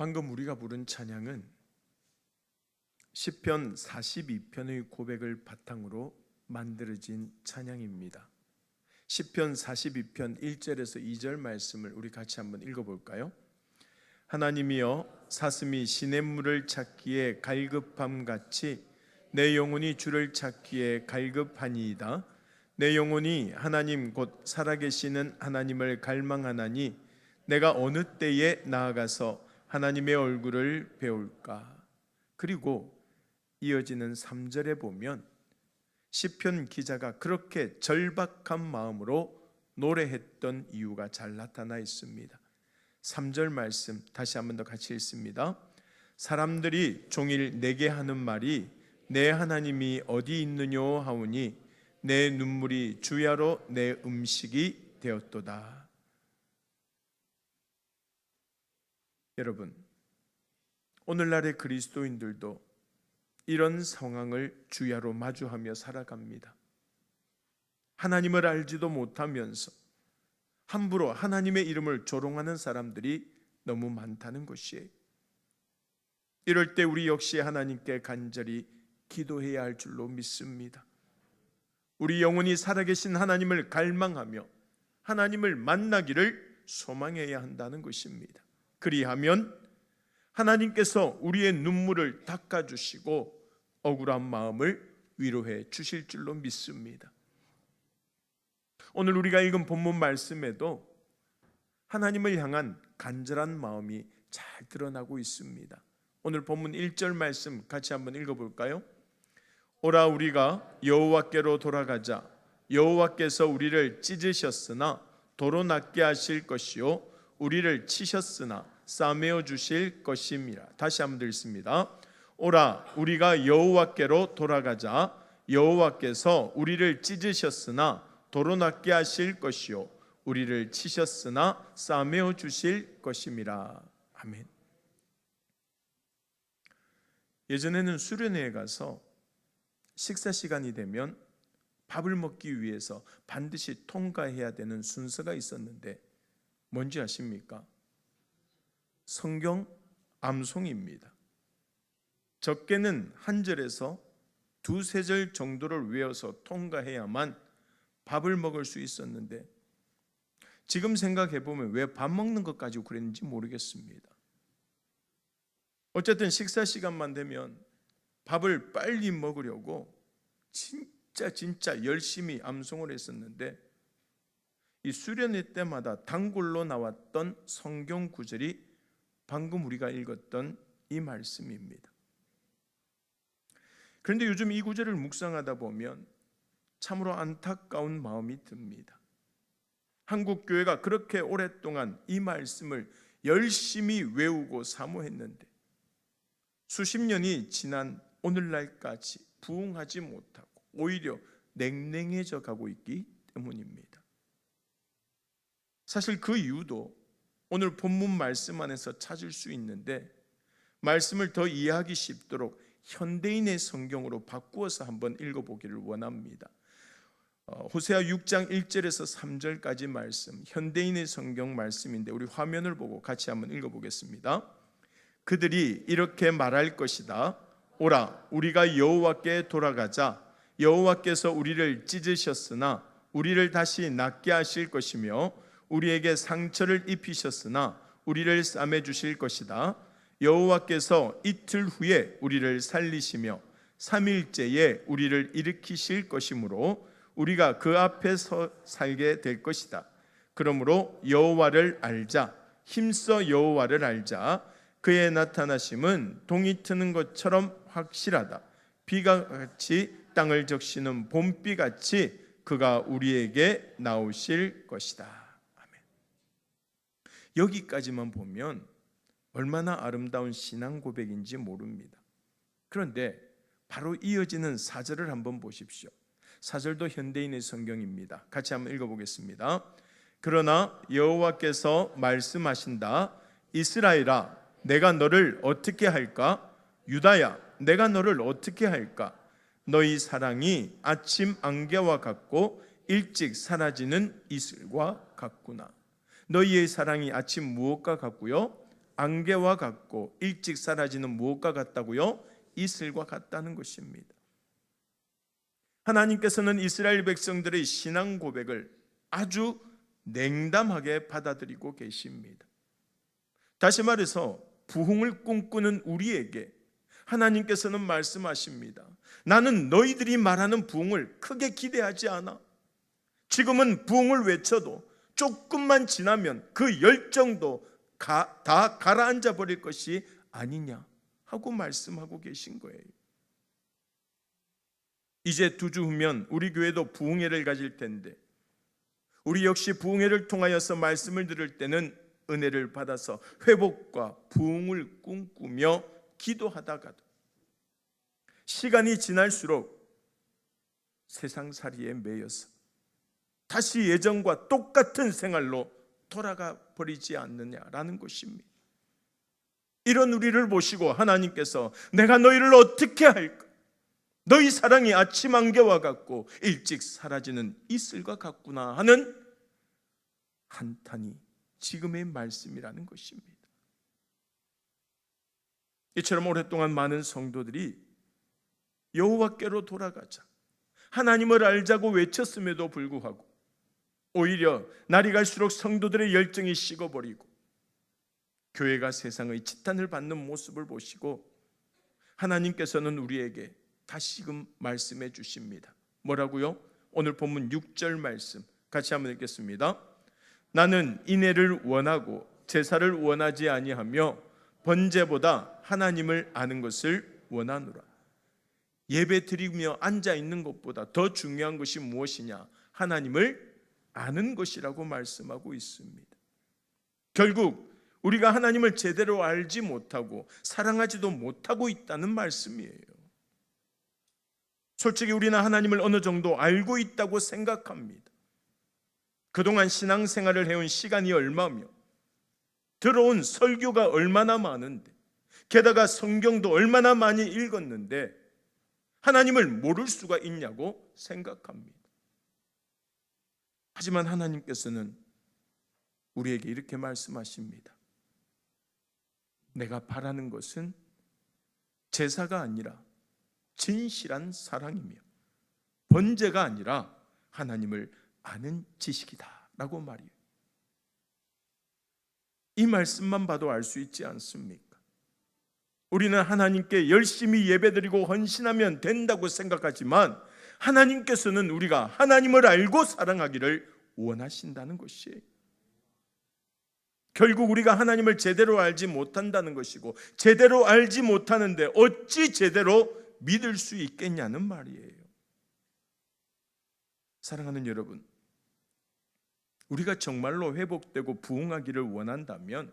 방금 우리가 부른 찬양은 시편 42편의 고백을 바탕으로 만들어진 찬양입니다. 시편 42편 1절에서 2절 말씀을 우리 같이 한번 읽어볼까요? 하나님이여 사슴이 시냇물을 찾기에 갈급함같이 내 영혼이 주를 찾기에 갈급하니이다. 내 영혼이 하나님 곧 살아계시는 하나님을 갈망하나니 내가 어느 때에 나아가서 하나님의 얼굴을 배울까? 그리고 이어지는 3절에 보면 시편 기자가 그렇게 절박한 마음으로 노래했던 이유가 잘 나타나 있습니다. 3절 말씀 다시 한번 더 같이 읽습니다. 사람들이 종일 내게 하는 말이 내 하나님이 어디 있느뇨 하오니 내 눈물이 주야로 내 음식이 되었도다. 여러분, 오늘날의 그리스도인들도 이런 상황을 주야로 마주하며 살아갑니다. 하나님을 알지도 못하면서 함부로 하나님의 이름을 조롱하는 사람들이 너무 많다는 것이에요. 이럴 때 우리 역시 하나님께 간절히 기도해야 할 줄로 믿습니다. 우리 영혼이 살아계신 하나님을 갈망하며 하나님을 만나기를 소망해야 한다는 것입니다. 그리하면 하나님께서 우리의 눈물을 닦아주시고 억울한 마음을 위로해 주실 줄로 믿습니다. 오늘 우리가 읽은 본문 말씀에도 하나님을 향한 간절한 마음이 잘 드러나고 있습니다. 오늘 본문 1절 말씀 같이 한번 읽어볼까요? 오라 우리가 여호와께로 돌아가자. 여호와께서 우리를 찢으셨으나 도로 낫게 하실 것이요 우리를 치셨으나 싸매어 주실 것임이라. 다시 한번 읽습니다. 오라 우리가 여호와께로 돌아가자. 여호와께서 우리를 찢으셨으나 도로 낫게 하실 것이요 우리를 치셨으나 싸매어 주실 것임이라. 아멘. 예전에는 수련회에 가서 식사 시간이 되면 밥을 먹기 위해서 반드시 통과해야 되는 순서가 있었는데 뭔지 아십니까? 성경 암송입니다. 적게는 한 절에서 두세 절 정도를 외워서 통과해야만 밥을 먹을 수 있었는데 지금 생각해 보면 왜 밥 먹는 것 가지고 그랬는지 모르겠습니다. 어쨌든 식사 시간만 되면 밥을 빨리 먹으려고 진짜 열심히 암송을 했었는데 이 수련회 때마다 단골로 나왔던 성경 구절이 방금 우리가 읽었던 이 말씀입니다. 그런데 요즘 이 구절을 묵상하다 보면 참으로 안타까운 마음이 듭니다. 한국 교회가 그렇게 오랫동안 이 말씀을 열심히 외우고 사모했는데 수십 년이 지난 오늘날까지 부응하지 못하고 오히려 냉랭해져 가고 있기 때문입니다. 사실 그 이유도 오늘 본문 말씀 안에서 찾을 수 있는데 말씀을 더 이해하기 쉽도록 현대인의 성경으로 바꾸어서 한번 읽어보기를 원합니다. 호세아 6장 1절에서 3절까지 말씀, 현대인의 성경 말씀인데 우리 화면을 보고 같이 한번 읽어보겠습니다. 그들이 이렇게 말할 것이다. 오라 우리가 여호와께 돌아가자. 여호와께서 우리를 찢으셨으나 우리를 다시 낫게 하실 것이며 우리에게 상처를 입히셨으나 우리를 싸매 주실 것이다. 여호와께서 이틀 후에 우리를 살리시며 3일째에 우리를 일으키실 것이므로 우리가 그 앞에서 살게 될 것이다. 그러므로 여호와를 알자. 힘써 여호와를 알자. 그의 나타나심은 동이 트는 것처럼 확실하다. 비가 같이 땅을 적시는 봄비같이 그가 우리에게 나오실 것이다. 여기까지만 보면 얼마나 아름다운 신앙 고백인지 모릅니다. 그런데 바로 이어지는 4절을 한번 보십시오. 4절도 현대인의 성경입니다. 같이 한번 읽어보겠습니다. 그러나 여호와께서 말씀하신다. 이스라엘아 내가 너를 어떻게 할까? 유다야 내가 너를 어떻게 할까? 너희 사랑이 아침 안개와 같고 일찍 사라지는 이슬과 같구나. 너희의 사랑이 아침 무엇과 같고요? 안개와 같고 일찍 사라지는 무엇과 같다고요? 이슬과 같다는 것입니다. 하나님께서는 이스라엘 백성들의 신앙 고백을 아주 냉담하게 받아들이고 계십니다. 다시 말해서 부흥을 꿈꾸는 우리에게 하나님께서는 말씀하십니다. 나는 너희들이 말하는 부흥을 크게 기대하지 않아. 지금은 부흥을 외쳐도 조금만 지나면 그 열정도 다 가라앉아 버릴 것이 아니냐 하고 말씀하고 계신 거예요. 이제 2주 후면 우리 교회도 부흥회를 가질 텐데 우리 역시 부흥회를 통하여서 말씀을 들을 때는 은혜를 받아서 회복과 부흥을 꿈꾸며 기도하다가도 시간이 지날수록 세상살이에 매여서 다시 예전과 똑같은 생활로 돌아가 버리지 않느냐라는 것입니다. 이런 우리를 보시고 하나님께서 내가 너희를 어떻게 할까? 너희 사랑이 아침 안개와 같고 일찍 사라지는 이슬과 같구나 하는 한탄이 지금의 말씀이라는 것입니다. 이처럼 오랫동안 많은 성도들이 여호와께로 돌아가자, 하나님을 알자고 외쳤음에도 불구하고 오히려 날이 갈수록 성도들의 열정이 식어버리고 교회가 세상의 지탄을 받는 모습을 보시고 하나님께서는 우리에게 다시금 말씀해 주십니다. 뭐라고요? 오늘 본문 6절 말씀 같이 한번 읽겠습니다. 나는 인애를 원하고 제사를 원하지 아니하며 번제보다 하나님을 아는 것을 원하노라. 예배 드리며 앉아 있는 것보다 더 중요한 것이 무엇이냐? 하나님을 아는 것이라고 말씀하고 있습니다. 결국 우리가 하나님을 제대로 알지 못하고 사랑하지도 못하고 있다는 말씀이에요. 솔직히 우리는 하나님을 어느 정도 알고 있다고 생각합니다. 그동안 신앙생활을 해온 시간이 얼마며 들어온 설교가 얼마나 많은데 게다가 성경도 얼마나 많이 읽었는데 하나님을 모를 수가 있냐고 생각합니다. 하지만 하나님께서는 우리에게 이렇게 말씀하십니다. 내가 바라는 것은 제사가 아니라 진실한 사랑이며 번제가 아니라 하나님을 아는 지식이다 라고 말이에요. 이 말씀만 봐도 알 수 있지 않습니까? 우리는 하나님께 열심히 예배드리고 헌신하면 된다고 생각하지만 하나님께서는 우리가 하나님을 알고 사랑하기를 원하신다는 것이에요. 결국 우리가 하나님을 제대로 알지 못한다는 것이고 제대로 알지 못하는데 어찌 제대로 믿을 수 있겠냐는 말이에요. 사랑하는 여러분, 우리가 정말로 회복되고 부흥하기를 원한다면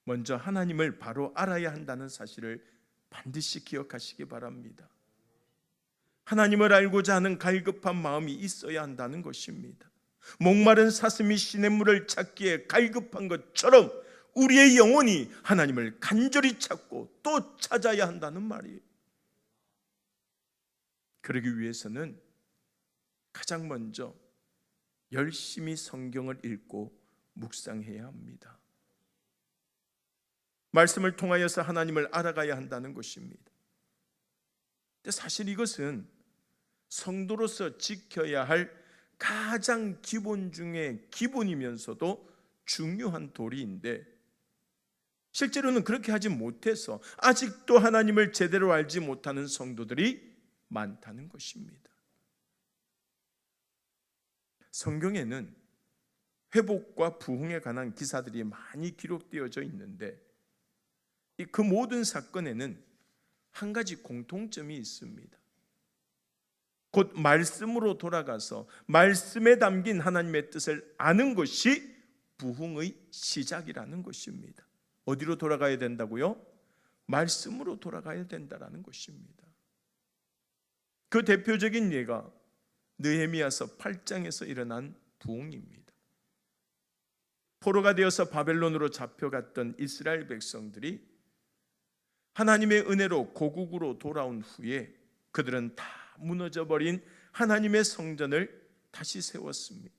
먼저 하나님을 바로 알아야 한다는 사실을 반드시 기억하시기 바랍니다. 하나님을 알고자 하는 갈급한 마음이 있어야 한다는 것입니다. 목마른 사슴이 시냇물을 찾기에 갈급한 것처럼 우리의 영혼이 하나님을 간절히 찾고 또 찾아야 한다는 말이에요. 그러기 위해서는 가장 먼저 열심히 성경을 읽고 묵상해야 합니다. 말씀을 통하여서 하나님을 알아가야 한다는 것입니다. 근데 사실 이것은 성도로서 지켜야 할 가장 기본 중에 기본이면서도 중요한 도리인데 실제로는 그렇게 하지 못해서 아직도 하나님을 제대로 알지 못하는 성도들이 많다는 것입니다. 성경에는 회복과 부흥에 관한 기사들이 많이 기록되어져 있는데 그 모든 사건에는 한 가지 공통점이 있습니다. 곧 말씀으로 돌아가서 말씀에 담긴 하나님의 뜻을 아는 것이 부흥의 시작이라는 것입니다. 어디로 돌아가야 된다고요? 말씀으로 돌아가야 된다는 것입니다. 그 대표적인 예가 느헤미야서 8장에서 일어난 부흥입니다. 포로가 되어서 바벨론으로 잡혀갔던 이스라엘 백성들이 하나님의 은혜로 고국으로 돌아온 후에 그들은 다 무너져버린 하나님의 성전을 다시 세웠습니다.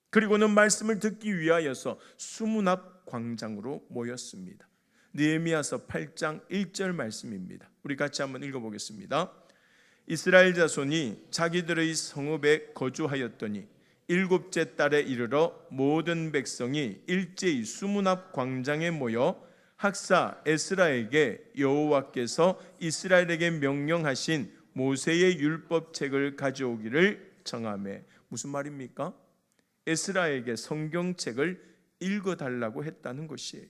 그리고는 말씀을 듣기 위하여서 수문 앞 광장으로 모였습니다. 느헤미야서 8장 1절 말씀입니다. 우리 같이 한번 읽어보겠습니다. 이스라엘 자손이 자기들의 성읍에 거주하였더니 일곱째 달에 이르러 모든 백성이 일제히 수문 앞 광장에 모여 학사 에스라에게 여호와께서 이스라엘에게 명령하신 모세의 율법책을 가져오기를 청하매. 무슨 말입니까? 에스라에게 성경책을 읽어달라고 했다는 것이에요.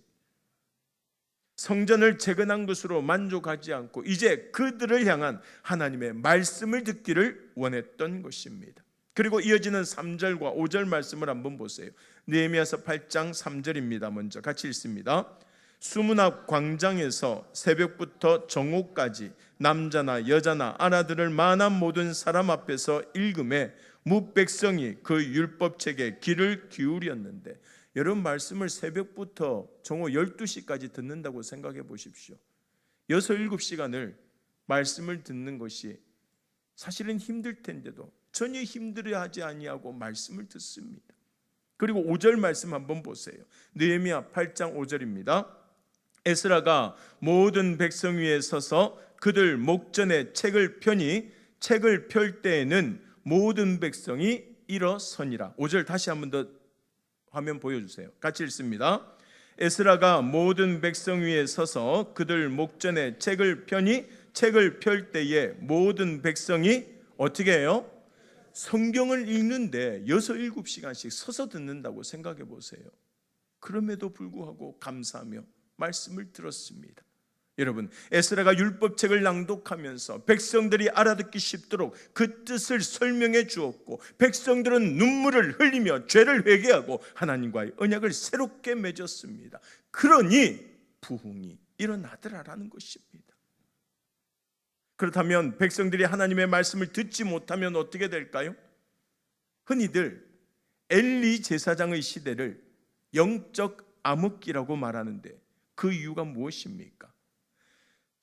성전을 재건한 것으로 만족하지 않고 이제 그들을 향한 하나님의 말씀을 듣기를 원했던 것입니다. 그리고 이어지는 3절과 5절 말씀을 한번 보세요. 느헤미야서 8장 3절입니다. 먼저 같이 읽습니다. 수문 앞 광장에서 새벽부터 정오까지 남자나 여자나 알아들을 만한 모든 사람 앞에서 읽음에 뭇백성이 그 율법책에 귀를 기울였는데, 여러분 말씀을 새벽부터 정오 12시까지 듣는다고 생각해 보십시오. 6, 7시간을 말씀을 듣는 것이 사실은 힘들 텐데도 전혀 힘들어하지 아니하고 말씀을 듣습니다. 그리고 5절 말씀 한번 보세요. 느헤미야 8장 5절입니다. 에스라가 모든 백성 위에 서서 그들 목전에 책을 펴니 책을 펼 때에는 모든 백성이 일어서니라. 5절 다시 한번 더 화면 보여주세요. 같이 읽습니다. 에스라가 모든 백성 위에 서서 그들 목전에 책을 펴니 책을 펼 때에 모든 백성이 어떻게 해요? 성경을 읽는데 6, 7시간씩 서서 듣는다고 생각해 보세요. 그럼에도 불구하고 감사하며 말씀을 들었습니다. 여러분, 에스라가 율법책을 낭독하면서 백성들이 알아듣기 쉽도록 그 뜻을 설명해 주었고, 백성들은 눈물을 흘리며 죄를 회개하고 하나님과의 언약을 새롭게 맺었습니다. 그러니 부흥이 일어나더라라는 것입니다. 그렇다면 백성들이 하나님의 말씀을 듣지 못하면 어떻게 될까요? 흔히들 엘리 제사장의 시대를 영적 암흑기라고 말하는데 그 이유가 무엇입니까?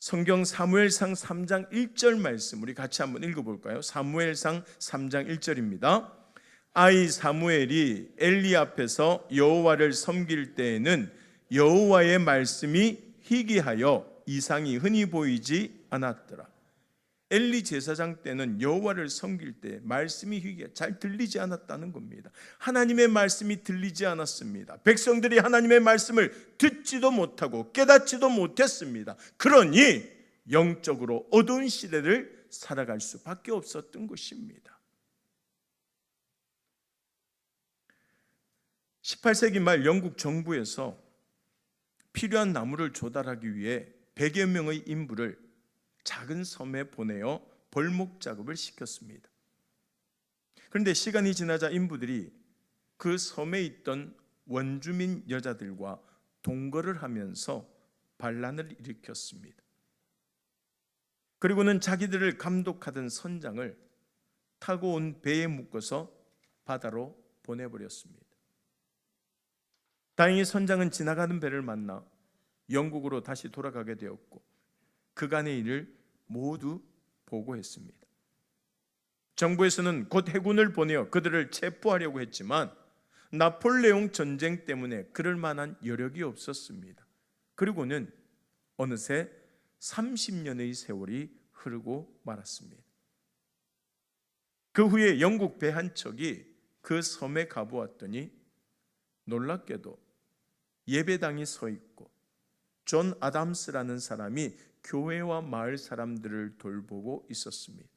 성경 사무엘상 3장 1절 말씀 우리 같이 한번 읽어볼까요? 사무엘상 3장 1절입니다. 아이 사무엘이 엘리 앞에서 여호와를 섬길 때에는 여호와의 말씀이 희귀하여 이상이 흔히 보이지 않았더라. 엘리 제사장 때는 여호와를 섬길 때 말씀이 희귀해 잘 들리지 않았다는 겁니다. 하나님의 말씀이 들리지 않았습니다. 백성들이 하나님의 말씀을 듣지도 못하고 깨닫지도 못했습니다. 그러니 영적으로 어두운 시대를 살아갈 수밖에 없었던 것입니다. 18세기 말 영국 정부에서 필요한 나무를 조달하기 위해 100여 명의 인부를 작은 섬에 보내어 벌목 작업을 시켰습니다. 그런데 시간이 지나자 인부들이 그 섬에 있던 원주민 여자들과 동거를 하면서 반란을 일으켰습니다. 그리고는 자기들을 감독하던 선장을 타고 온 배에 묶어서 바다로 보내버렸습니다. 다행히 선장은 지나가는 배를 만나 영국으로 다시 돌아가게 되었고 그간의 일을 모두 보고했습니다. 정부에서는 곧 해군을 보내어 그들을 체포하려고 했지만 나폴레옹 전쟁 때문에 그럴 만한 여력이 없었습니다. 그리고는 어느새 30년의 세월이 흐르고 말았습니다. 그 후에 영국 배 한 척이 그 섬에 가보았더니 놀랍게도 예배당이 서 있고 존 아담스라는 사람이 교회와 마을 사람들을 돌보고 있었습니다.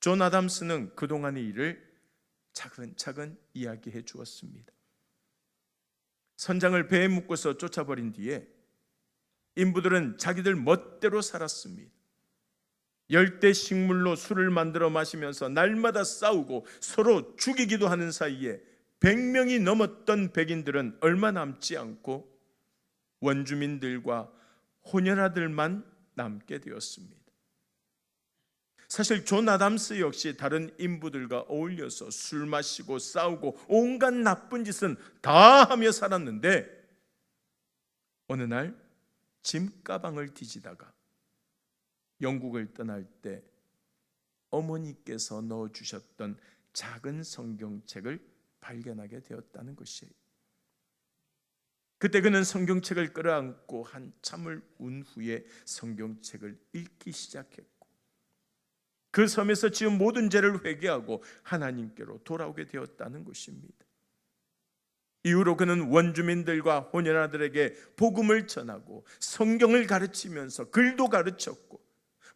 존 아담스는 그동안의 일을 차근차근 이야기해 주었습니다. 선장을 배에 묶어서 쫓아버린 뒤에 인부들은 자기들 멋대로 살았습니다. 열대 식물로 술을 만들어 마시면서 날마다 싸우고 서로 죽이기도 하는 사이에 100명이 넘었던 백인들은 얼마 남지 않고 원주민들과 호녀라들만 남게 되었습니다. 사실 존 아담스 역시 다른 인부들과 어울려서 술 마시고 싸우고 온갖 나쁜 짓은 다 하며 살았는데 어느 날 짐가방을 뒤지다가 영국을 떠날 때 어머니께서 넣어주셨던 작은 성경책을 발견하게 되었다는 것이에요. 그때 그는 성경책을 끌어안고 한참을 운 후에 성경책을 읽기 시작했고, 그 섬에서 지은 모든 죄를 회개하고 하나님께로 돌아오게 되었다는 것입니다. 이후로 그는 원주민들과 호년아들에게 복음을 전하고 성경을 가르치면서 글도 가르쳤고,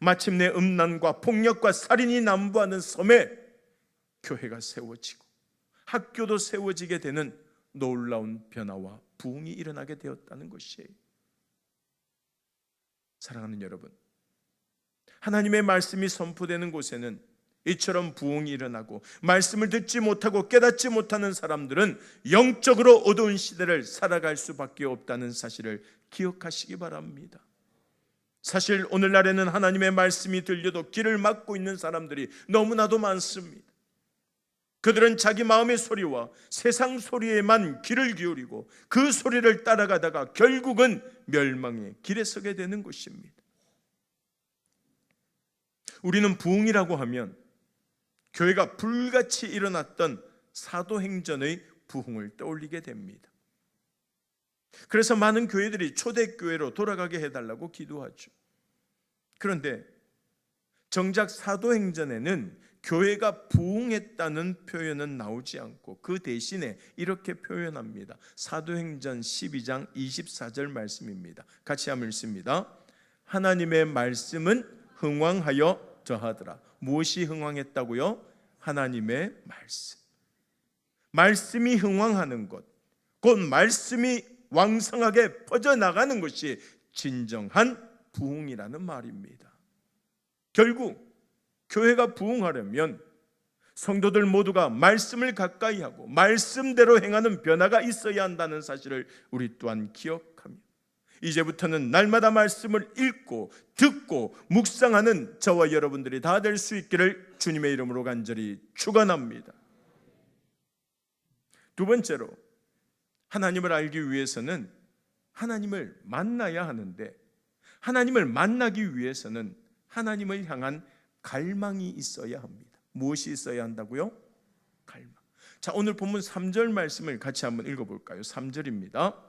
마침내 음란과 폭력과 살인이 난무하는 섬에 교회가 세워지고 학교도 세워지게 되는 놀라운 변화와 부흥이 일어나게 되었다는 것이에요. 사랑하는 여러분, 하나님의 말씀이 선포되는 곳에는 이처럼 부흥이 일어나고, 말씀을 듣지 못하고 깨닫지 못하는 사람들은 영적으로 어두운 시대를 살아갈 수밖에 없다는 사실을 기억하시기 바랍니다. 사실 오늘날에는 하나님의 말씀이 들려도 귀를 막고 있는 사람들이 너무나도 많습니다. 그들은 자기 마음의 소리와 세상 소리에만 귀를 기울이고 그 소리를 따라가다가 결국은 멸망의 길에 서게 되는 것입니다. 우리는 부흥이라고 하면 교회가 불같이 일어났던 사도행전의 부흥을 떠올리게 됩니다. 그래서 많은 교회들이 초대교회로 돌아가게 해달라고 기도하죠. 그런데 정작 사도행전에는 교회가 부흥했다는 표현은 나오지 않고 그 대신에 이렇게 표현합니다. 사도행전 12장 24절 말씀입니다. 같이 한번 읽습니다. 하나님의 말씀은 흥왕하여 더하더라. 무엇이 흥왕했다고요? 하나님의 말씀. 말씀이 흥왕하는 것, 곧 말씀이 왕성하게 퍼져나가는 것이 진정한 부흥이라는 말입니다. 결국 교회가 부흥하려면 성도들 모두가 말씀을 가까이 하고 말씀대로 행하는 변화가 있어야 한다는 사실을 우리 또한 기억하며, 이제부터는 날마다 말씀을 읽고 듣고 묵상하는 저와 여러분들이 다 될 수 있기를 주님의 이름으로 간절히 축원합니다. 두 번째로, 하나님을 알기 위해서는 하나님을 만나야 하는데, 하나님을 만나기 위해서는 하나님을 향한 갈망이 있어야 합니다. 무엇이 있어야 한다고요? 갈망. 자, 오늘 본문 3절 말씀을 같이 한번 읽어볼까요? 3절입니다.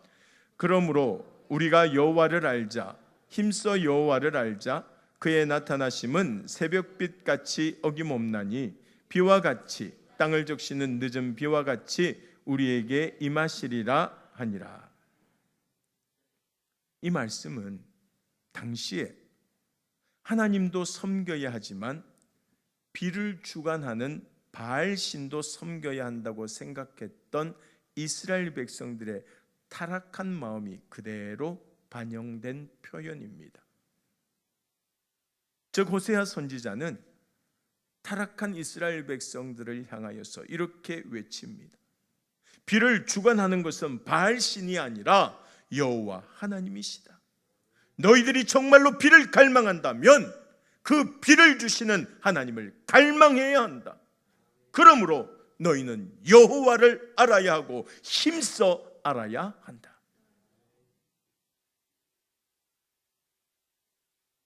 그러므로 우리가 여호와를 알자, 힘써 여호와를 알자. 그의 나타나심은 새벽빛같이 어김없나니 비와 같이, 땅을 적시는 늦은 비와 같이 우리에게 임하시리라 하니라. 이 말씀은 당시에 하나님도 섬겨야 하지만 비를 주관하는 바알신도 섬겨야 한다고 생각했던 이스라엘 백성들의 타락한 마음이 그대로 반영된 표현입니다. 즉 호세아 선지자는 타락한 이스라엘 백성들을 향하여서 이렇게 외칩니다. 비를 주관하는 것은 바알신이 아니라 여호와 하나님이시다. 너희들이 정말로 비를 갈망한다면 그 비를 주시는 하나님을 갈망해야 한다. 그러므로 너희는 여호와를 알아야 하고 힘써 알아야 한다.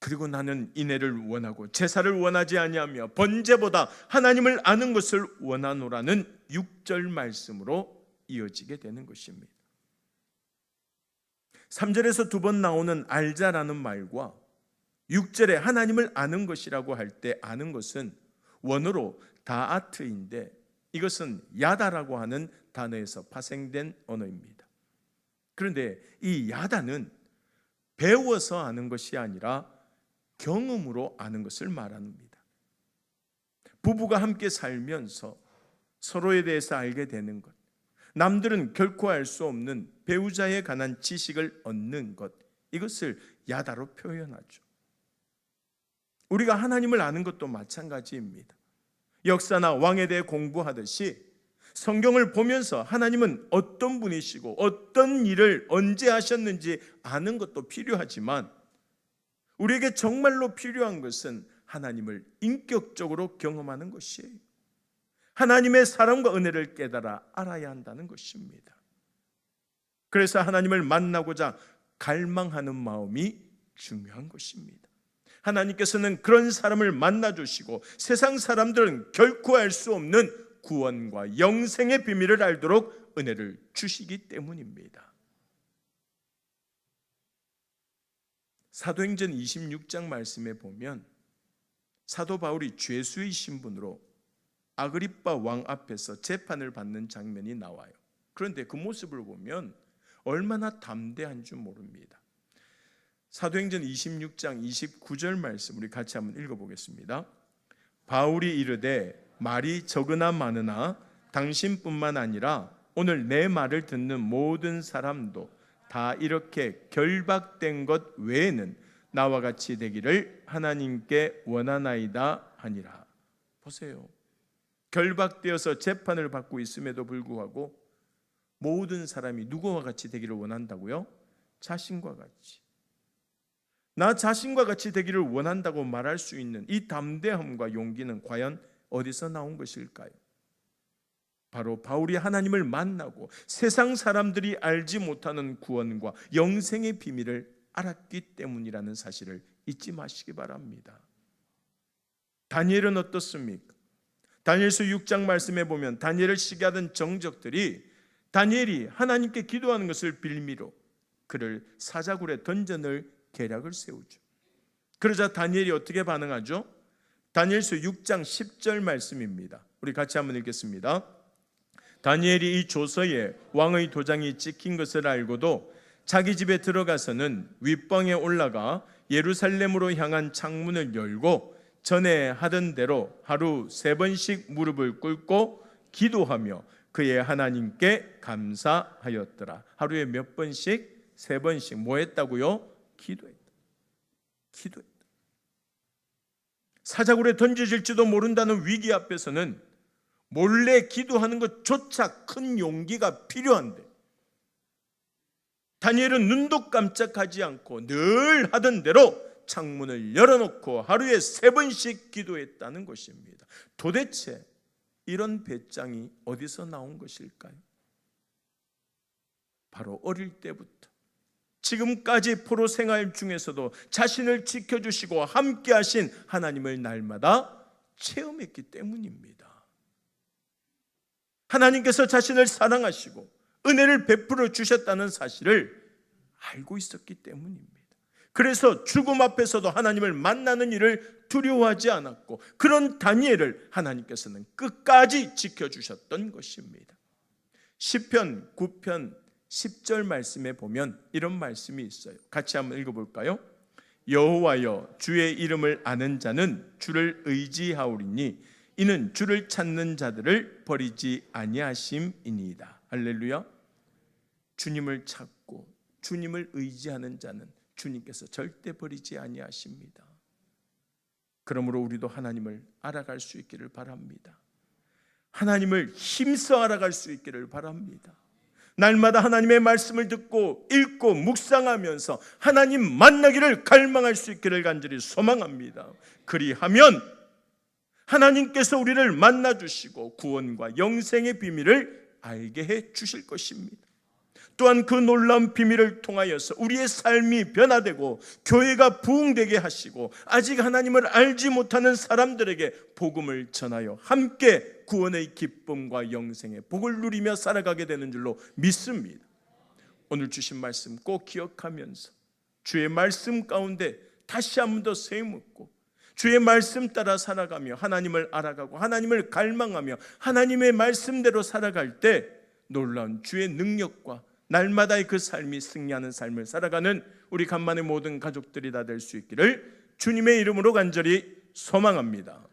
그리고 나는 인애를 원하고 제사를 원하지 아니하며 번제보다 하나님을 아는 것을 원하노라는 6절 말씀으로 이어지게 되는 것입니다. 3절에서 두 번 나오는 알자라는 말과 6절에 하나님을 아는 것이라고 할 때 아는 것은 원어로 다아트인데, 이것은 야다라고 하는 단어에서 파생된 언어입니다. 그런데 이 야다는 배워서 아는 것이 아니라 경험으로 아는 것을 말합니다. 부부가 함께 살면서 서로에 대해서 알게 되는 것, 남들은 결코 알 수 없는 배우자에 관한 지식을 얻는 것, 이것을 야다로 표현하죠. 우리가 하나님을 아는 것도 마찬가지입니다. 역사나 왕에 대해 공부하듯이 성경을 보면서 하나님은 어떤 분이시고 어떤 일을 언제 하셨는지 아는 것도 필요하지만, 우리에게 정말로 필요한 것은 하나님을 인격적으로 경험하는 것이에요. 하나님의 사랑과 은혜를 깨달아 알아야 한다는 것입니다. 그래서 하나님을 만나고자 갈망하는 마음이 중요한 것입니다. 하나님께서는 그런 사람을 만나주시고 세상 사람들은 결코 알 수 없는 구원과 영생의 비밀을 알도록 은혜를 주시기 때문입니다. 사도행전 26장 말씀에 보면 사도 바울이 죄수의 신분으로 아그리빠 왕 앞에서 재판을 받는 장면이 나와요. 그런데 그 모습을 보면 얼마나 담대한 줄 모릅니다. 사도행전 26장 29절 말씀 우리 같이 한번 읽어보겠습니다. 바울이 이르되 말이 적으나 많으나 당신뿐만 아니라 오늘 내 말을 듣는 모든 사람도 다 이렇게 결박된 것 외에는 나와 같이 되기를 하나님께 원하나이다 하니라. 보세요. 결박되어서 재판을 받고 있음에도 불구하고 모든 사람이 누구와 같이 되기를 원한다고요? 자신과 같이. 나 자신과 같이 되기를 원한다고 말할 수 있는 이 담대함과 용기는 과연 어디서 나온 것일까요? 바로 바울이 하나님을 만나고 세상 사람들이 알지 못하는 구원과 영생의 비밀을 알았기 때문이라는 사실을 잊지 마시기 바랍니다. 다니엘은 어떻습니까? 다니엘서 6장 말씀에 보면 다니엘을 시기하던 정적들이 다니엘이 하나님께 기도하는 것을 빌미로 그를 사자굴에 던져넣을 계략을 세우죠. 그러자 다니엘이 어떻게 반응하죠? 다니엘서 6장 10절 말씀입니다. 우리 같이 한번 읽겠습니다. 다니엘이 이 조서에 왕의 도장이 찍힌 것을 알고도 자기 집에 들어가서는 윗방에 올라가 예루살렘으로 향한 창문을 열고 전에 하던 대로 하루 3번씩 무릎을 꿇고 기도하며 그의 하나님께 감사하였더라. 하루에 몇 번씩? 3번씩. 뭐 했다고요? 기도했다. 사자굴에 던져질지도 모른다는 위기 앞에서는 몰래 기도하는 것조차 큰 용기가 필요한데 다니엘은 눈도 깜짝하지 않고 늘 하던 대로 창문을 열어놓고 하루에 3번씩 기도했다는 것입니다. 도대체 이런 배짱이 어디서 나온 것일까요? 바로 어릴 때부터 지금까지 포로 생활 중에서도 자신을 지켜주시고 함께 하신 하나님을 날마다 체험했기 때문입니다. 하나님께서 자신을 사랑하시고 은혜를 베풀어 주셨다는 사실을 알고 있었기 때문입니다. 그래서 죽음 앞에서도 하나님을 만나는 일을 두려워하지 않았고 그런 다니엘을 하나님께서는 끝까지 지켜주셨던 것입니다. 시편 9편 10절 말씀에 보면 이런 말씀이 있어요. 같이 한번 읽어볼까요? 여호와여 주의 이름을 아는 자는 주를 의지하오리니 이는 주를 찾는 자들을 버리지 아니하심이니이다. 할렐루야. 주님을 찾고 주님을 의지하는 자는 주님께서 절대 버리지 아니하십니다. 그러므로 우리도 하나님을 알아갈 수 있기를 바랍니다. 하나님을 힘써 알아갈 수 있기를 바랍니다. 날마다 하나님의 말씀을 듣고 읽고 묵상하면서 하나님 만나기를 갈망할 수 있기를 간절히 소망합니다. 그리하면 하나님께서 우리를 만나주시고 구원과 영생의 비밀을 알게 해 주실 것입니다. 또한 그 놀라운 비밀을 통하여서 우리의 삶이 변화되고 교회가 부흥되게 하시고 아직 하나님을 알지 못하는 사람들에게 복음을 전하여 함께 구원의 기쁨과 영생의 복을 누리며 살아가게 되는 줄로 믿습니다. 오늘 주신 말씀 꼭 기억하면서 주의 말씀 가운데 다시 한 번 더 쇠묻고 주의 말씀 따라 살아가며 하나님을 알아가고 하나님을 갈망하며 하나님의 말씀대로 살아갈 때 놀라운 주의 능력과 날마다의 그 삶이 승리하는 삶을 살아가는 우리 간만의 모든 가족들이 다 될 수 있기를 주님의 이름으로 간절히 소망합니다.